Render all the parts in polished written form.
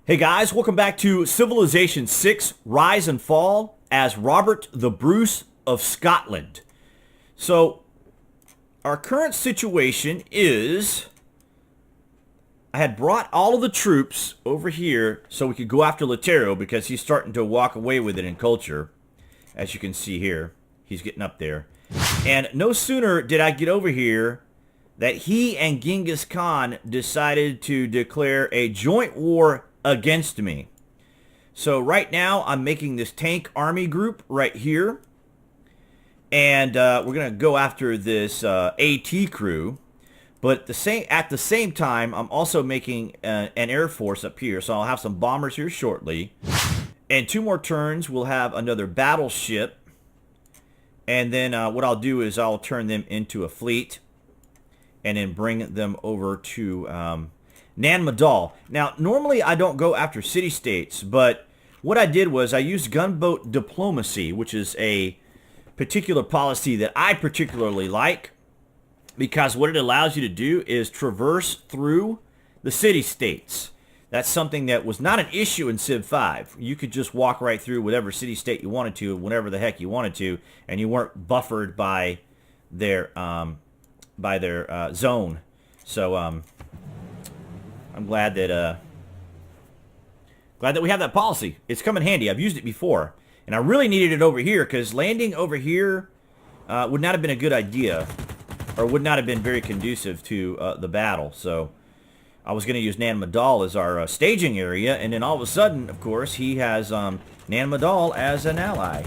Hey guys, welcome back to Civilization 6 Rise and Fall as Robert the Bruce of Scotland. So, our current situation is I had brought all of the troops over here so we could go after Laterro because he's starting to walk away with it in culture. As you can see here, he's getting up there. And no sooner did I get over here that he and Genghis Khan decided to declare a joint war against me. So right now I'm making this tank army group right here, and we're gonna go after this AT crew. But at the same time, I'm also making an air force up here. So I'll have some bombers here shortly, and 2 more turns we'll have another battleship, and then what I'll do is I'll turn them into a fleet, and then bring them over to Nan Madol. Now, normally I don't go after city-states, but what I did was I used gunboat diplomacy, which is a particular policy that I particularly like, because what it allows you to do is traverse through the city-states. That's something that was not an issue in Civ 5. You could just walk right through whatever city-state you wanted to, whenever the heck you wanted to, and you weren't buffered by their zone. So, I'm glad that we have that policy. It's come in handy. I've used it before, and I really needed it over here because landing over here would not have been a good idea, or would not have been very conducive to the battle. So I was going to use Nan Madol as our staging area, and then all of a sudden, of course, he has Nan Madol as an ally,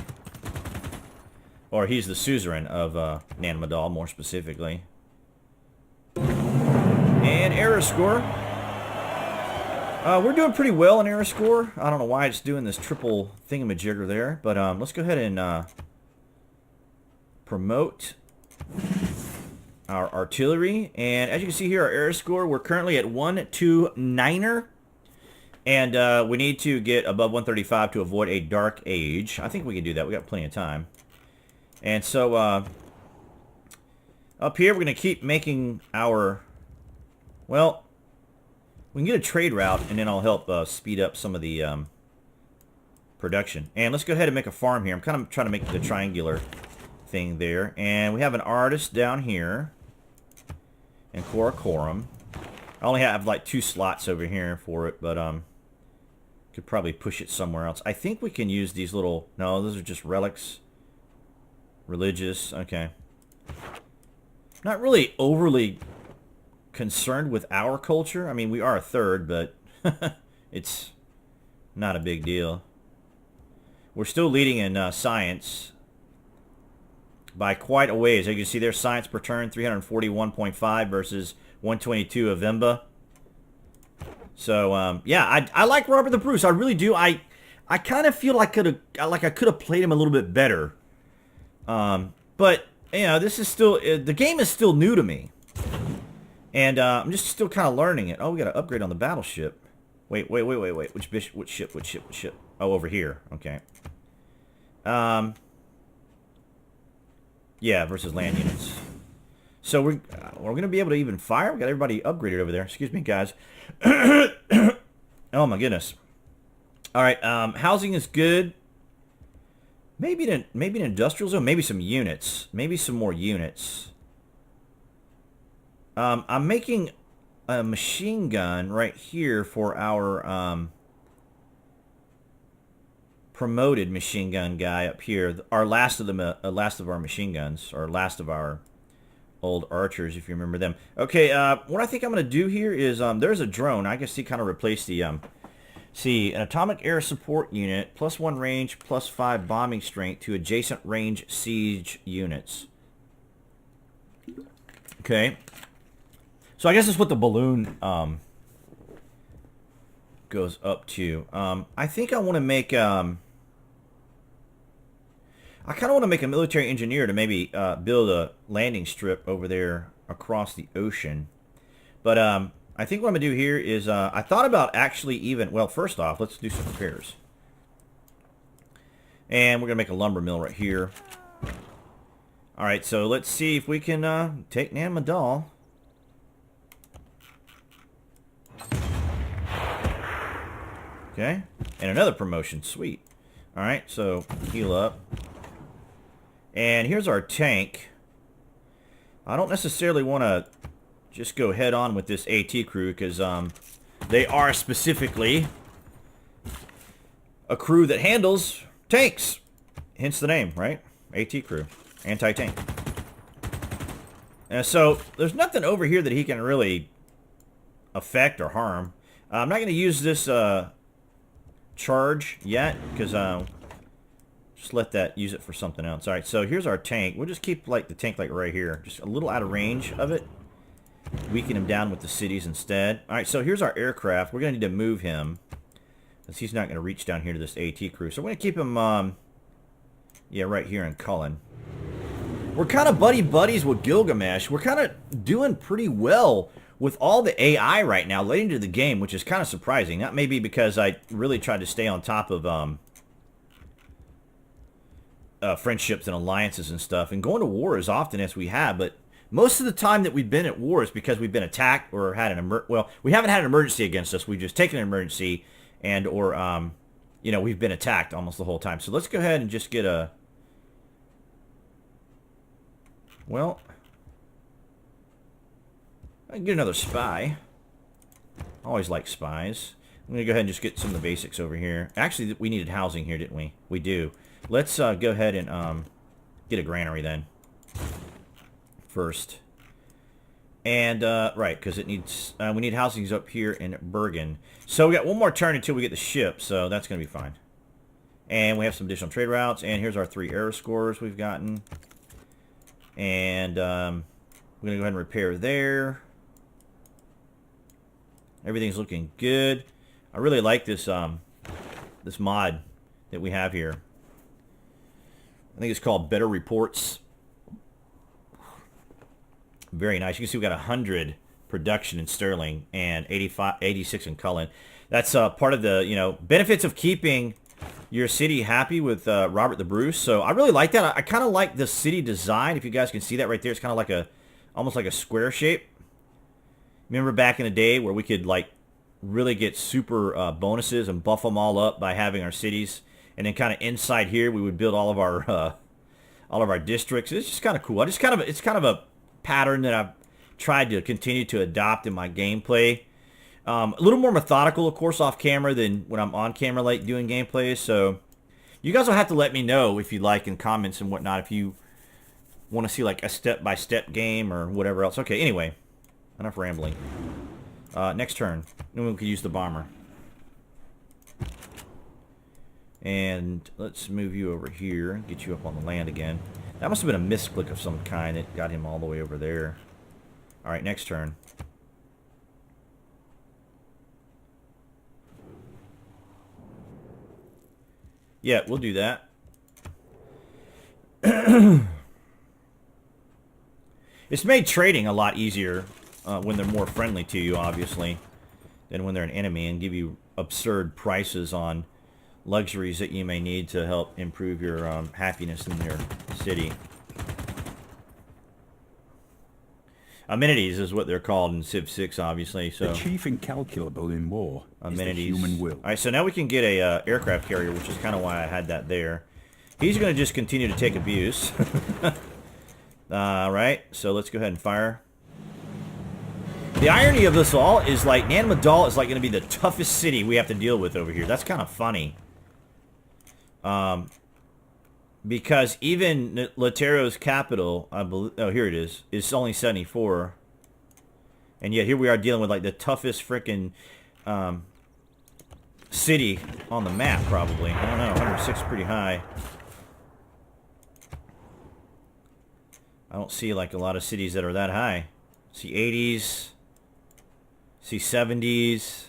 or he's the suzerain of Nan Madol, more specifically. And error score. We're doing pretty well in error score. I don't know why it's doing this triple thingamajigger there, but let's go ahead and promote our artillery. And as you can see here, our error score, we're currently at 129er, and we need to get above 135 to avoid a dark age. I think we can do that. We got plenty of time. And so up here, we're going to keep making our, well, we can get a trade route, and then I'll help speed up some of the production. And let's go ahead and make a farm here. I'm kind of trying to make the triangular thing there. And we have an artist down here in Karakoram. I only have like 2 slots over here for it, but could probably push it somewhere else. I think we can use these little, no, those are just relics. Religious, okay. Not really overly concerned with our culture. I mean, we are a third, but it's not a big deal. We're still leading in science by quite a ways. As you can see, their science per turn 341.5 versus 122 of Vimba. So yeah, I like Robert the Bruce. I really do. I kind of feel like I could have played him a little bit better. But you know, this is still the game is still new to me. And I'm just still kind of learning it. Oh, we got to upgrade on the battleship. Wait. Which ship? Oh, over here. Okay. Yeah, versus land units. So we're going to be able to even fire. We got everybody upgraded over there. Excuse me, guys. Oh my goodness. All right. Housing is good. Maybe an industrial zone. Maybe some units. Maybe some more units. I'm making a machine gun right here for our promoted machine gun guy up here. Our last of our machine guns, or last of our old archers, if you remember them. Okay, what I think I'm going to do here is there's a drone. I guess he kind of replaced the an atomic air support unit, +1 range, +5 bombing strength to adjacent range siege units. Okay. So I guess that's what the balloon goes up to. I think I want to make I kind of want to make a military engineer to maybe build a landing strip over there across the ocean. But I think what I'm going to do here is I thought about actually even, well, first off, let's do some repairs. And we're going to make a lumber mill right here. All right, so let's see if we can take Nan Madol. Okay. And another promotion. Sweet. Alright, so heal up. And here's our tank. I don't necessarily want to just go head on with this AT crew, because they are specifically a crew that handles tanks. Hence the name, right? AT crew. Anti-tank. And so, there's nothing over here that he can really affect or harm. I'm not going to use this charge yet, because just let that, use it for something else. Alright, so here's our tank. We'll just keep like the tank like right here. Just a little out of range of it. Weaken him down with the cities instead. Alright, so here's our aircraft. We're going to need to move him, because he's not going to reach down here to this AT crew. So we're going to keep him, yeah, right here in Cullen. We're kind of buddy-buddies with Gilgamesh. We're kind of doing pretty well with all the AI right now late into the game, which is kind of surprising. That may be because I really tried to stay on top of friendships and alliances and stuff, and going to war as often as we have, but most of the time that we've been at war is because we've been attacked or had an well, we haven't had an emergency against us. We've just taken an emergency, and or you know, we've been attacked almost the whole time. So let's go ahead and just get a, well, I can get another spy. I always like spies. I'm going to go ahead and just get some of the basics over here. Actually, we needed housing here, didn't we? We do. Let's go ahead and get a granary then. First. And, right, because it needs, we need housings up here in Bergen. So we got one more turn until we get the ship, so that's going to be fine. And we have some additional trade routes, and here's our 3 error scores we've gotten. And we're going to go ahead and repair there. Everything's looking good. I really like this this mod that we have here. I think it's called Better Reports. Very nice. You can see we got 100 production in Sterling and 86 in Cullen. That's part of the, you know, benefits of keeping your city happy with Robert the Bruce. So I really like that. I kind of like the city design. If you guys can see that right there, it's kind of like a, almost like a square shape. Remember back in the day where we could like really get super bonuses and buff them all up by having our cities, and then kind of inside here we would build all of our districts. It's just kind of cool. It's kind of a pattern that I've tried to continue to adopt in my gameplay. A little more methodical, of course, off camera than when I'm on camera, like doing gameplays. So you guys will have to let me know if you like in comments and whatnot if you want to see like a step-by-step game or whatever else. Okay, anyway, enough rambling. Next turn, then we could use the bomber. And let's move you over here and get you up on the land again. That must have been a misclick of some kind that got him all the way over there. All right, next turn. Yeah, we'll do that. It's made trading a lot easier when they're more friendly to you, obviously, than when they're an enemy, and give you absurd prices on luxuries that you may need to help improve your happiness in your city. Amenities is what they're called in Civ 6, obviously. So the chief incalculable in war amenities. Is the human will. All right, so now we can get a aircraft carrier, which is kind of why I had that there. He's going to just continue to take abuse. All right, so let's go ahead and fire. The irony of this all is like Nan Madol is like going to be the toughest city we have to deal with over here. That's kind of funny. Because even Latero's capital, I believe, oh, here it is only 74. And yet here we are dealing with like the toughest frickin' city on the map, probably. I don't know, 106 is pretty high. I don't see like a lot of cities that are that high. See 80s, see 70s.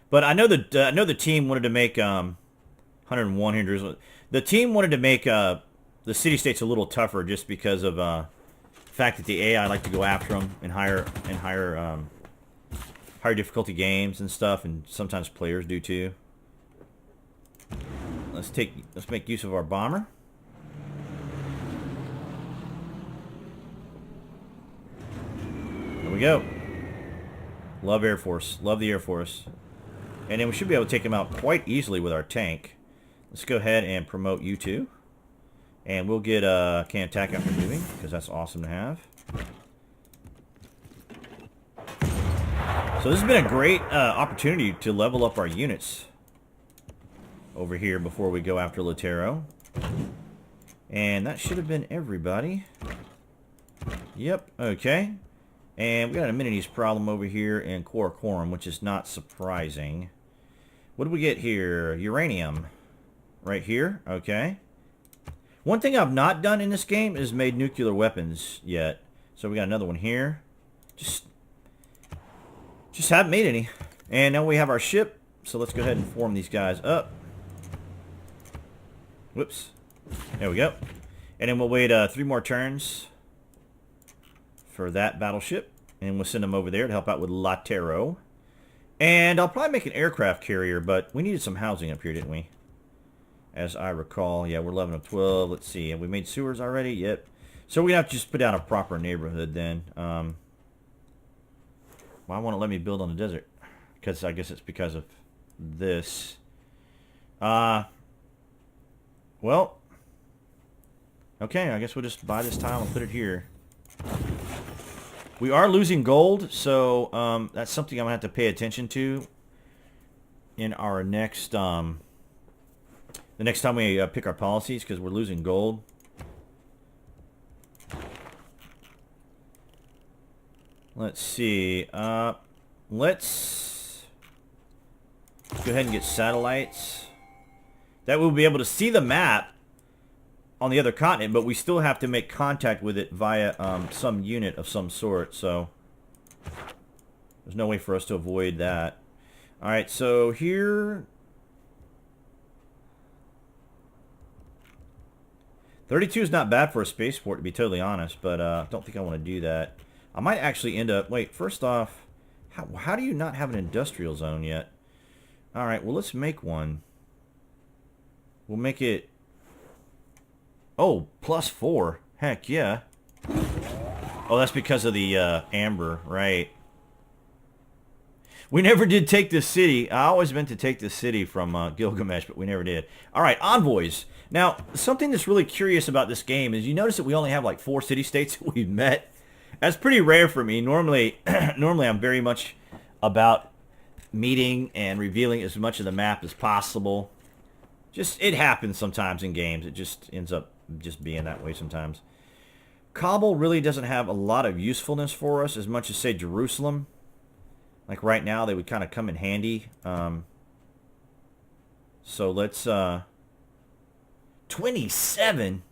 But I know the team wanted to make 101 here. The team wanted to make the city-states a little tougher just because of the fact that the AI like to go after them in higher difficulty games and stuff, and sometimes players do too. Let's make use of our bomber. There we go. Love Air Force. Love the Air Force. And then we should be able to take him out quite easily with our tank. Let's go ahead and promote you two. And we'll get can attack after moving, because that's awesome to have. So this has been a great opportunity to level up our units over here before we go after Lotero. And that should have been everybody. Yep, okay. And we got an amenities problem over here in Karakoram, which is not surprising. What do we get here? Uranium. Right here, okay. One thing I've not done in this game is made nuclear weapons yet. So we got another one here. Just haven't made any. And now we have our ship. So let's go ahead and form these guys up. Whoops. There we go. And then we'll wait 3 more turns for that battleship. And we'll send them over there to help out with Lotero. And I'll probably make an aircraft carrier, but we needed some housing up here, didn't we? As I recall. Yeah, we're 11 of 12. Let's see. Have we made sewers already? Yep. So we're going to have to just put down a proper neighborhood then. Why won't it let me build on the desert? Because I guess it's because of this. Well. Okay, I guess we'll just buy this tile and put it here. We are losing gold, so that's something I'm going to have to pay attention to in our next, the next time we pick our policies, because we're losing gold. Let's see. Let's go ahead and get satellites. That we'll be able to see the map on the other continent, but we still have to make contact with it via some unit of some sort, so there's no way for us to avoid that. Alright, so here 32 is not bad for a spaceport, to be totally honest, but I don't think I want to do that. I might actually end up... Wait, first off, how do you not have an industrial zone yet? Alright, well, let's make one. We'll make it... Oh, +4. Heck, yeah. Oh, that's because of the amber, right. We never did take this city. I always meant to take this city from Gilgamesh, but we never did. Alright, envoys. Now, something that's really curious about this game is you notice that we only have like 4 city-states that we've met. That's pretty rare for me. Normally, normally I'm very much about meeting and revealing as much of the map as possible. Just, it happens sometimes in games. It just ends up just being that way sometimes. Kabul really doesn't have a lot of usefulness for us as much as, say, Jerusalem. Like right now, they would kind of come in handy. So let's... 27?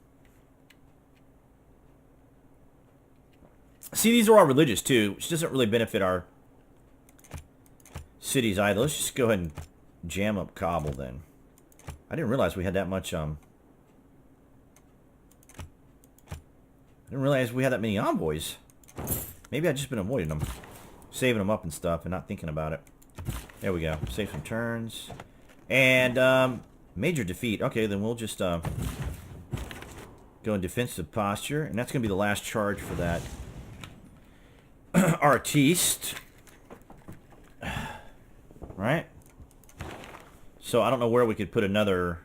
See, these are all religious too, which doesn't really benefit our cities either. Let's just go ahead and jam up Kabul then. I didn't realize we had that much, I didn't realize we had that many envoys. Maybe I've just been avoiding them. Saving them up and stuff and not thinking about it. There we go. Save some turns. And, major defeat. Okay, then we'll just, go in defensive posture. And that's going to be the last charge for that. Artiste. Right? So I don't know where we could put another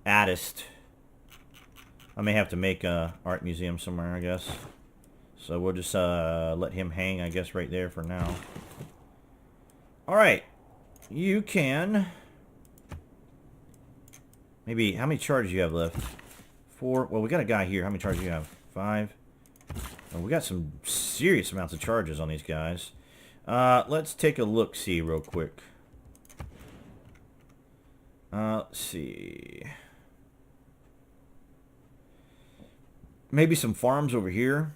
artist. I may have to make a art museum somewhere, I guess. So we'll just let him hang, I guess, right there for now. Alright. You can... Maybe, how many charges do you have left? 4. Well, we got a guy here. How many charges do you have? 5. Oh, we got some serious amounts of charges on these guys. Let's take a look-see real quick. Let's see. Maybe some farms over here.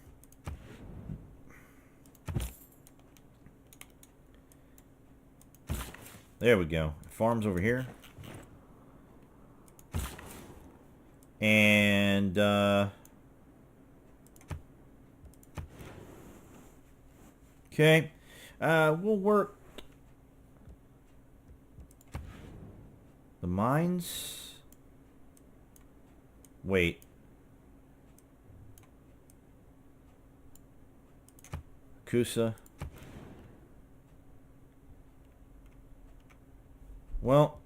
There we go. Farms over here. And, okay. We'll work the mines. Wait. Kusa. Well,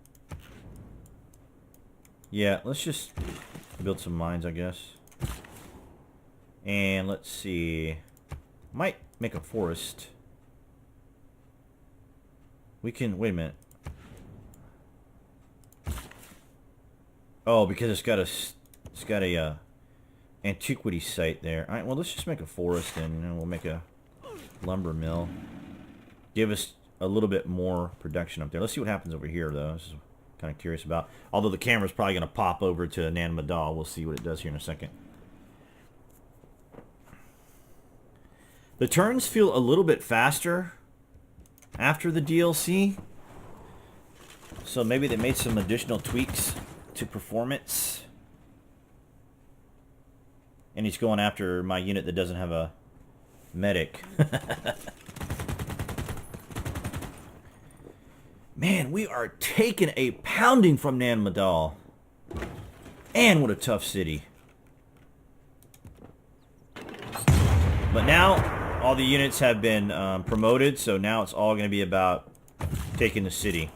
yeah, let's just build some mines, I guess. And let's see. Might make a forest. We can, wait a minute. Oh, because it's got a antiquity site there. All right, well, let's just make a forest and we'll make a lumber mill. Give us a little bit more production up there. Let's see what happens over here, though. This is kind of curious about. Although the camera's probably going to pop over to Nan Madal. We'll see what it does here in a second. The turns feel a little bit faster after the DLC. So maybe they made some additional tweaks to performance. And he's going after my unit that doesn't have a medic. Man, we are taking a pounding from Nan Madal. And what a tough city. But now, all the units have been promoted, so now it's all going to be about taking the city.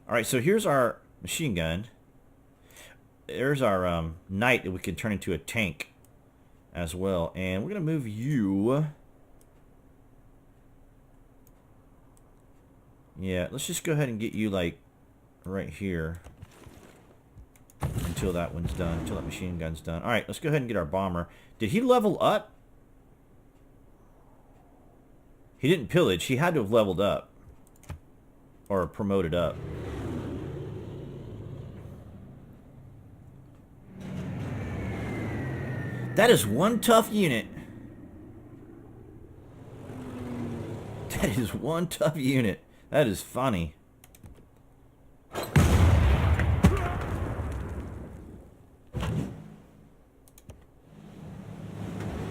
Alright, so here's our machine gun. There's our knight that we can turn into a tank as well. And we're going to move you. Yeah, let's just go ahead and get you, like, right here. Until that one's done. Until that machine gun's done. Alright, let's go ahead and get our bomber. Did he level up? He didn't pillage. He had to have leveled up. Or promoted up. That is one tough unit. That is one tough unit. That is funny.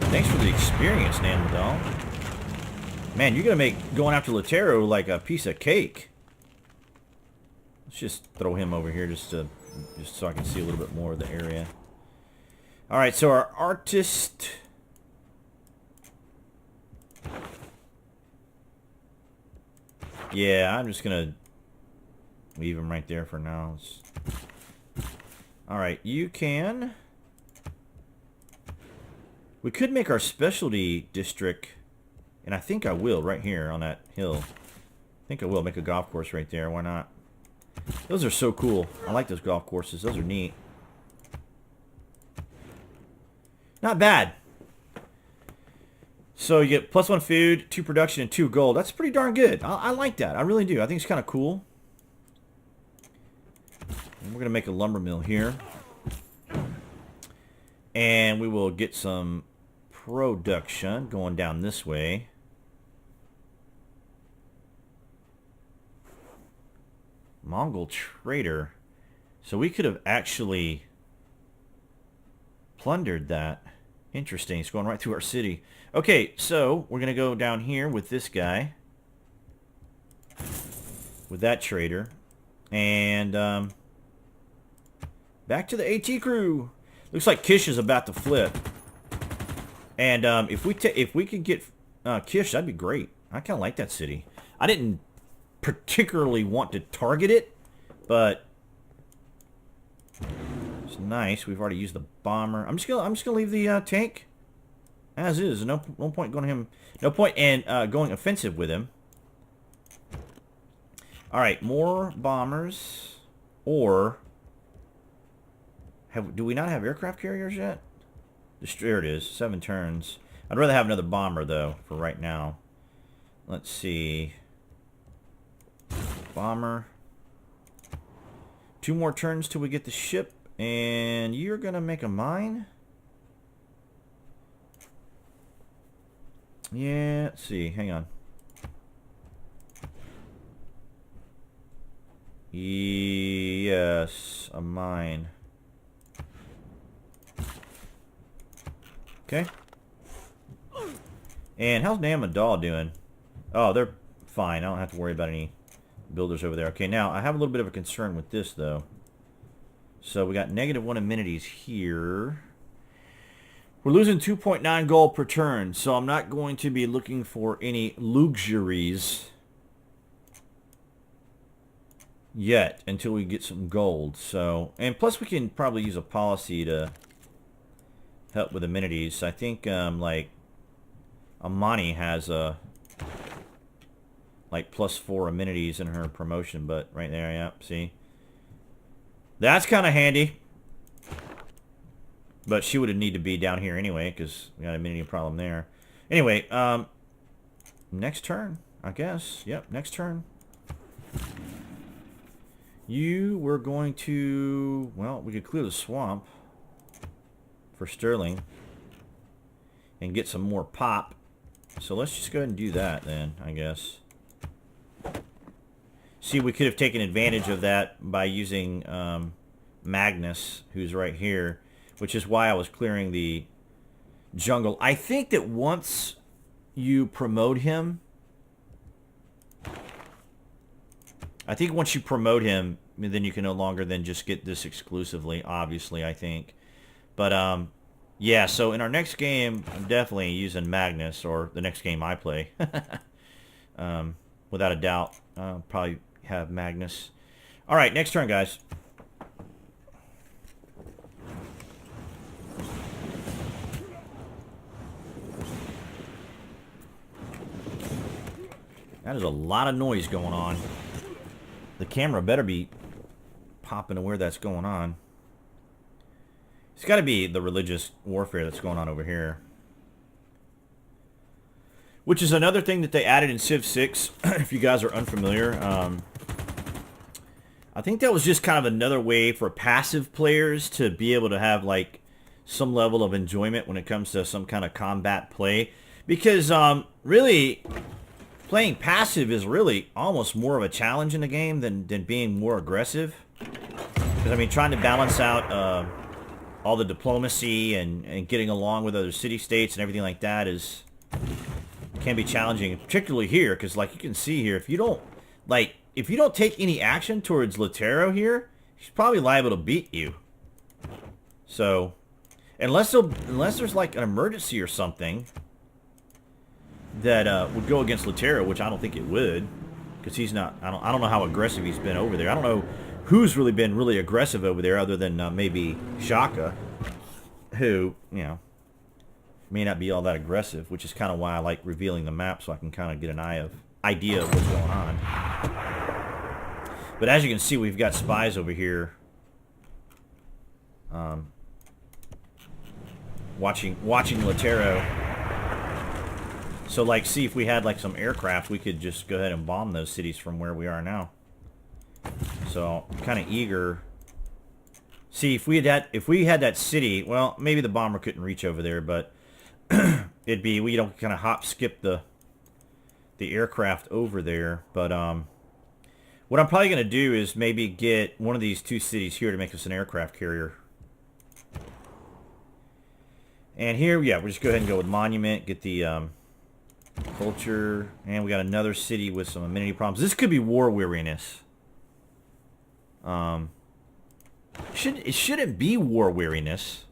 Thanks for the experience, Nan Madal. Man, you're gonna make going after Latero like a piece of cake. Let's just throw him over here just so I can see a little bit more of the area. Alright, so our artist. Yeah, I'm just gonna leave him right there for now. Alright, you can. We could make our specialty district, and I think I will right here on that hill. I think I will make a golf course right there. Why not? Those are so cool. I like those golf courses. Those are neat. Not bad. So you get +1 food, 2 production, and 2 gold. That's pretty darn good. I like that. I really do. I think it's kind of cool. And we're going to make a lumber mill here. And we will get some production going down this way. Mongol trader. So we could have actually plundered that. Interesting. It's going right through our city. Okay, so we're going to go down here with this guy. With that trader. And back to the AT crew. Looks like Kish is about to flip. And if we could get Kish, that'd be great. I kind of like that city. I didn't particularly want to target it, but it's nice. We've already used the bomber. I'm just gonna leave the tank as is. No point going to him. No point in going offensive with him. All right, more bombers. Or do we not have aircraft carriers yet? There it is. 7 turns. I'd rather have another bomber though for right now. Let's see. Bomber. 2 more turns till we get the ship. And you're going to make a mine? Yeah, let's see. Hang on. Yes, a mine. Okay. And how's Nan Madal doing? Oh, they're fine. I don't have to worry about any builders over there. Okay, now I have a little bit of a concern with this, though. So we got -1 amenities here. We're losing 2.9 gold per turn, so I'm not going to be looking for any luxuries. yet until we get some gold. So, and plus we can probably use a policy to help with amenities. I think like Amani has a like +4 amenities in her promotion, but right there, yeah, see, that's kind of handy. But she would need to be down here anyway because we got a amenity problem there. Anyway, next turn, I guess. Yep, next turn. You were going to, well, we could clear the swamp for Sterling and get some more pop. So let's just go ahead and do that then, I guess. See, we could have taken advantage of that by using Magnus, who's right here, which is why I was clearing the jungle. I think that once you promote him, then you can no longer then just get this exclusively, obviously, I think. But, yeah, so in our next game, I'm definitely using Magnus, or the next game I play. Without a doubt, probably have Magnus. All right, next turn, guys. That is a lot of noise going on. The camera better be popping to where that's going on. It's got to be the religious warfare that's going on over here. Which is another thing that they added in Civ 6, if you guys are unfamiliar. I think that was just kind of another way for passive players to be able to have like some level of enjoyment when it comes to some kind of combat play. Because really, playing passive is really almost more of a challenge in the game than being more aggressive. Because, I mean, trying to balance out all the diplomacy and getting along with other city-states and everything like that can be challenging, particularly here, because like you can see here, if you don't take any action towards Latero here, he's probably liable to beat you. So, unless there's like an emergency or something that would go against Latero, which I don't think it would, because he's not. I don't know how aggressive he's been over there. I don't know who's really been really aggressive over there, other than maybe Shaka, who, you know, may not be all that aggressive, which is kind of why I like revealing the map, so I can kind of get an idea of what's going on. But as you can see, we've got spies over here watching Latero. So, like, see, if we had like some aircraft, we could just go ahead and bomb those cities from where we are now. So, I'm kind of eager. See, if we had that city, well, maybe the bomber couldn't reach over there, but it'd be, we don't kind of hop skip the aircraft over there. But what I'm probably going to do is maybe get one of these two cities here to make us an aircraft carrier. And here, yeah, we'll just go ahead and go with Monument, get the culture, and we got another city with some amenity problems. This could be war weariness. It shouldn't be war weariness.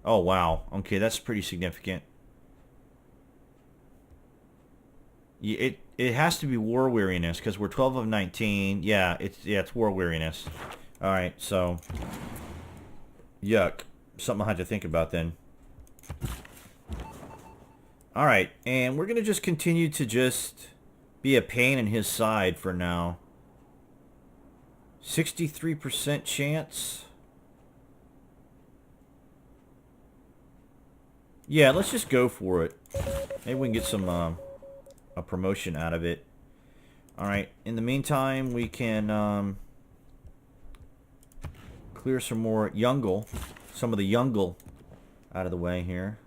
Oh, wow. Okay, that's pretty significant. It has to be war weariness because we're 12 of 19. Yeah, it's war weariness. All right, so yuck. Something I'll have to think about then. All right, and we're gonna just continue to just be a pain in his side for now. 63% chance. Yeah, let's just go for it. Maybe we can get some a promotion out of it. All right. In the meantime, we can clear some more Youngle, some of the Youngle out of the way here.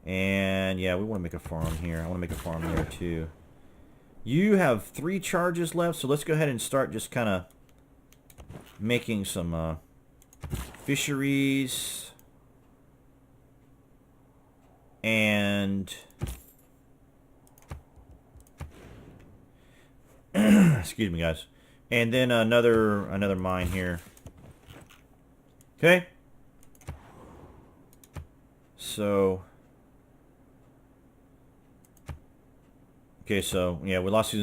And yeah, we want to make a farm here. I want to make a farm there too. You have 3 charges left, so let's go ahead and start just kind of making some fisheries. And excuse me, guys. And then another mine here. Okay. So Okay, so yeah, we lost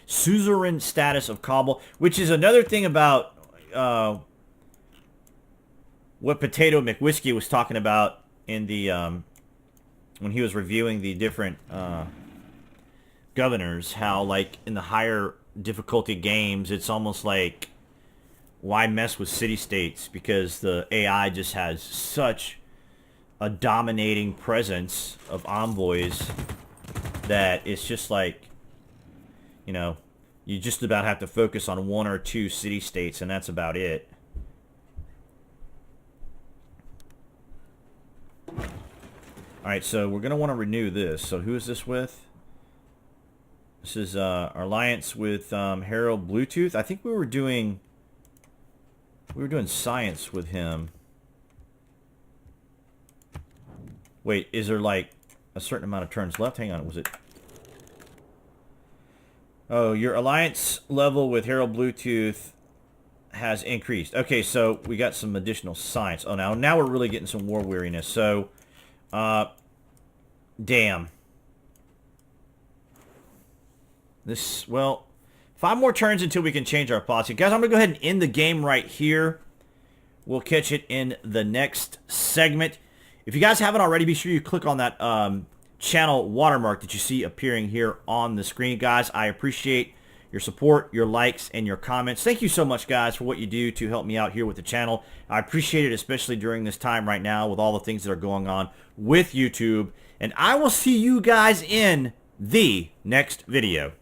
suzerain status of Kabul, which is another thing about what Potato McWhiskey was talking about in the when he was reviewing the different governors. How like in the higher difficulty games, it's almost like why mess with city-states, because the AI just has such a dominating presence of envoys that it's just like, you know, you just about have to focus on one or two city-states, and that's about it. Alright, so we're going to want to renew this. So who is this with? This is our alliance with Harold Bluetooth. I think we were doing science with him. Wait, is there like a certain amount of turns left? Hang on, was it? Oh, your alliance level with Harold Bluetooth has increased. Okay, so we got some additional science. Oh, now we're really getting some war weariness. So, damn. This, well, 5 more turns until we can change our policy. Guys, I'm going to go ahead and end the game right here. We'll catch it in the next segment. If you guys haven't already, be sure you click on that channel watermark that you see appearing here on the screen. Guys, I appreciate your support, your likes, and your comments. Thank you so much, guys, for what you do to help me out here with the channel. I appreciate it, especially during this time right now with all the things that are going on with YouTube. And I will see you guys in the next video.